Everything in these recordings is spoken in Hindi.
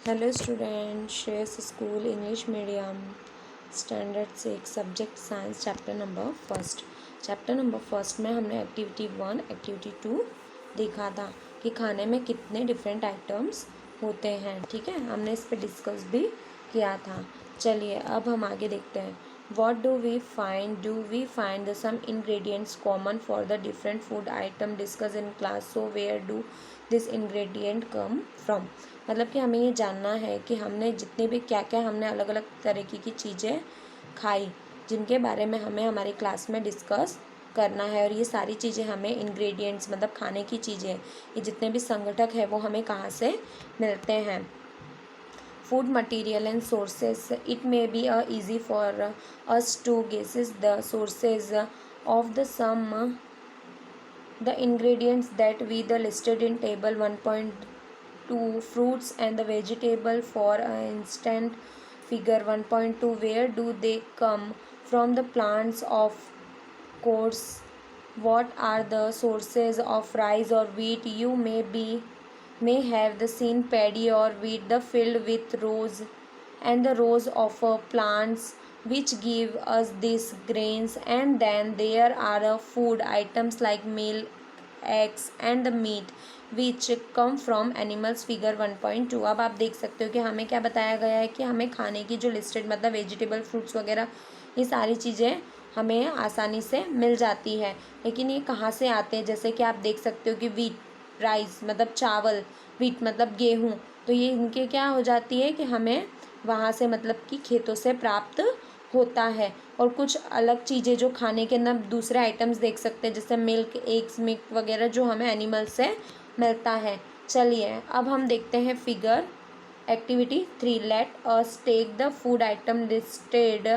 Hello student, Shreyas school English medium standard 6 subject science chapter number first में हमने एक्टिविटी 1 एक्टिविटी 2 देखा था कि खाने में कितने डिफरेंट आइटम्स होते हैं। ठीक है, हमने इस पर डिस्कस भी किया था। चलिए अब हम आगे देखते हैं। What do we find? Do we find the some ingredients common for the different food item discussed in class? So where do this ingredient come from? मतलब कि हमें ये जानना है कि हमने जितने भी क्या क्या हमने अलग अलग तरीके की चीज़ें खाई, जिनके बारे में हमें हमारी क्लास में डिस्कस करना है। और ये सारी चीज़ें हमें इंग्रेडिएंट्स मतलब खाने की चीज़ें, ये जितने भी संगठक है वो हमें कहाँ से मिलते हैं। Food material and sources. It may be easy for us to guess the sources of the ingredients that we the listed in table 1.2. Fruits and the vegetable, for instance figure 1.2. Where do they come from? The plants, of course. What are the sources of rice or wheat? You may have the seen paddy or wheat the filled with rows and the rows of plants which give us these grains. And then there are food items like milk, eggs and the meat which come from animals figure 1.2. अब आप देख सकते हो कि हमें क्या बताया गया है कि हमें खाने की जो लिस्टेड मतलब वेजिटेबल फ्रूट्स वगैरह ये सारी चीज़ें हमें आसानी से मिल जाती है, लेकिन ये कहाँ से आते हैं। जैसे कि आप देख सकते हो कि वीट राइस मतलब चावल, वीट मतलब गेहूँ, तो ये इनके क्या हो जाती है कि हमें वहाँ से मतलब कि खेतों से प्राप्त होता है। और कुछ अलग चीज़ें जो खाने के अंदर दूसरे आइटम्स देख सकते हैं, जैसे मिल्क, एग्स, मीट वगैरह जो हमें एनिमल से मिलता है। चलिए अब हम देखते हैं figure activity 3। Let us take the food item listed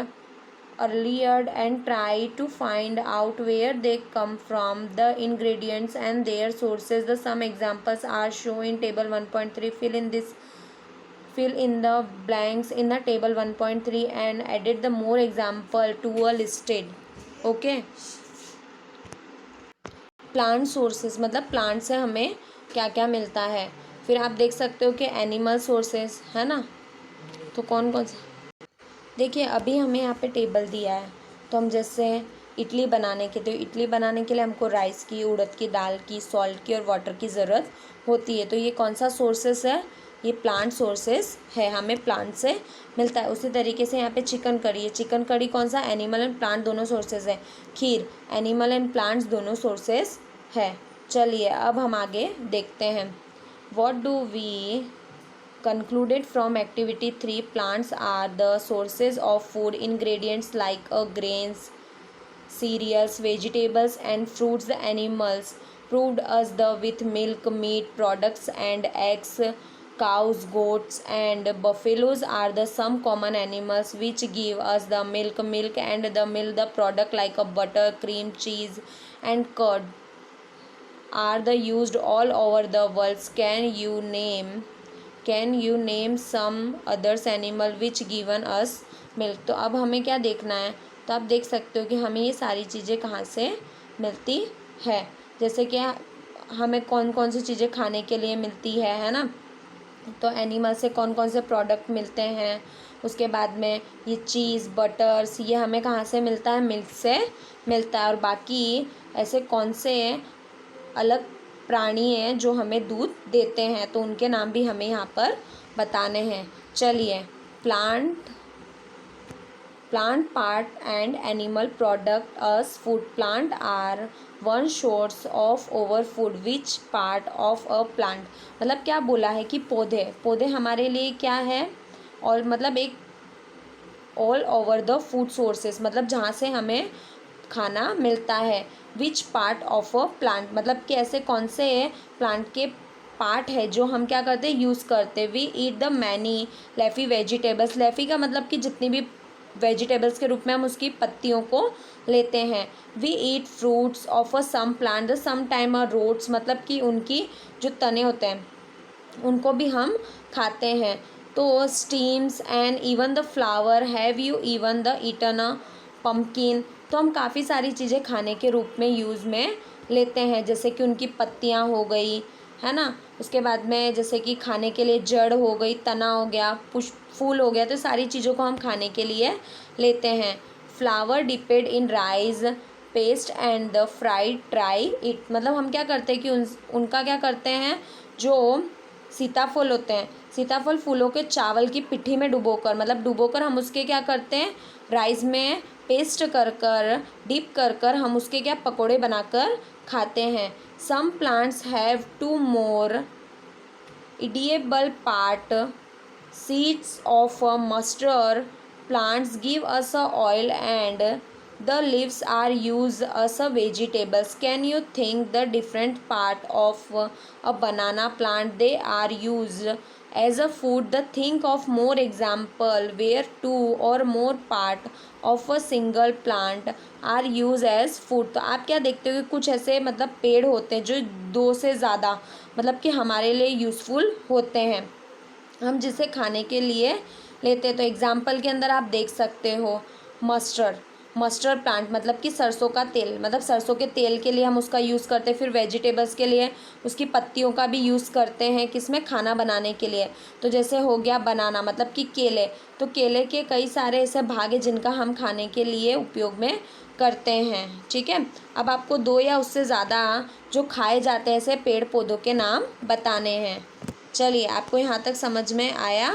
earlier and try to find out where they come from, the ingredients and their sources. The some examples are shown in table 1.3. Fill in the blanks in the table 1.3 and edit the more example to a listed. Okay, plant sources मतलब प्लांट से हमें क्या क्या मिलता है। फिर आप देख सकते हो कि एनिमल सोर्सेज है ना, तो कौन कौन से देखिए अभी हमें यहाँ पे टेबल दिया है। तो हम जैसे इडली बनाने के, तो इडली बनाने के लिए हमको राइस की, उड़द की दाल की, सॉल्ट की और वाटर की ज़रूरत होती है। तो ये कौन सा सोर्सेस है? ये प्लांट सोर्सेस है, हमें प्लांट से मिलता है। उसी तरीके से यहाँ पे चिकन कड़ी है। चिकन कड़ी कौन सा? एनिमल एंड प्लांट दोनों सोर्सेज है। खीर एनिमल एंड प्लांट्स दोनों सोर्सेज है। चलिए अब हम आगे देखते हैं। What do we concluded from activity 3? Plants are the sources of food ingredients like grains, cereals, vegetables and fruits. The animals proved us the with milk, meat products and eggs. Cows, goats and buffaloes are the some common animals which give us the milk and the milk the product like a butter, cream, cheese and curd are the used all over the world. Can you name some others animal which given us milk? तो अब हमें क्या देखना है, तो आप देख सकते हो कि हमें ये सारी चीज़ें कहाँ से मिलती है। जैसे कि हमें कौन कौन सी चीज़ें खाने के लिए मिलती है ना, तो एनिमल से कौन कौन से प्रोडक्ट मिलते हैं। उसके बाद में ये चीज़, बटर्स, ये हमें कहाँ से मिलता है? मिल्क से मिलता है। और बाकी ऐसे कौन से अलग प्राणी हैं जो हमें दूध देते हैं, तो उनके नाम भी हमें यहाँ पर बताने हैं। चलिए plant part and animal product as food. Plant are one source of our food which part of a plant. मतलब क्या बोला है कि पौधे हमारे लिए क्या है? और मतलब एक all over the food sources मतलब जहाँ से हमें खाना मिलता है। विच पार्ट ऑफ अ प्लांट मतलब कि ऐसे कौन से प्लांट के पार्ट है जो हम क्या करते हैं? यूज़ करते। We eat the many leafy vegetables. Leafy का मतलब कि जितनी भी वेजिटेबल्स के रूप में हम उसकी पत्तियों को लेते हैं। We eat fruits of a some plant the some time a roots मतलब कि उनकी जो तने होते हैं उनको भी हम खाते हैं। तो stems and even the flower. Have you even the eaten a pumpkin. तो हम काफ़ी सारी चीज़ें खाने के रूप में यूज़ में लेते हैं, जैसे कि उनकी पत्तियाँ हो गई है ना, उसके बाद में जैसे कि खाने के लिए जड़ हो गई, तना हो गया, पुष्प फूल हो गया, तो सारी चीज़ों को हम खाने के लिए लेते हैं। Flower depend in rice paste and the fried try it, मतलब हम क्या करते हैं कि उनका क्या करते हैं, जो सीताफल होते हैं, सीताफल फूलों के चावल की पिट्ठी में डुबोकर, मतलब डुबोकर हम उसके क्या करते हैं, राइस में पेस्ट कर कर डिप कर कर हम उसके क्या पकोड़े बनाकर खाते हैं। Some plants have two more edible part. Seeds of mustard plants give us a oil and the leaves are used as a vegetables. Can you think the different part of a banana plant they are used as a food? The think of more example where two or more part of a single plant are used as food. तो आप क्या देखते हो कि कुछ ऐसे मतलब पेड़ होते हैं जो दो से ज़्यादा मतलब कि हमारे लिए यूज़फुल होते हैं, हम जिसे खाने के लिए लेते हैं। तो एग्जाम्पल के अंदर आप देख सकते हो मस्टर्ड प्लांट मतलब कि सरसों का तेल, मतलब सरसों के तेल के लिए हम उसका यूज़ करते हैं। फिर वेजिटेबल्स के लिए उसकी पत्तियों का भी यूज़ करते हैं, किसमें, खाना बनाने के लिए। तो जैसे हो गया बनाना मतलब कि केले, तो केले के कई सारे ऐसे भाग हैं जिनका हम खाने के लिए उपयोग में करते हैं। ठीक है, अब आपको 2 या उससे ज़्यादा जो खाए जाते हैं ऐसे पेड़ पौधों के नाम बताने हैं। चलिए, आपको यहाँ तक समझ में आया?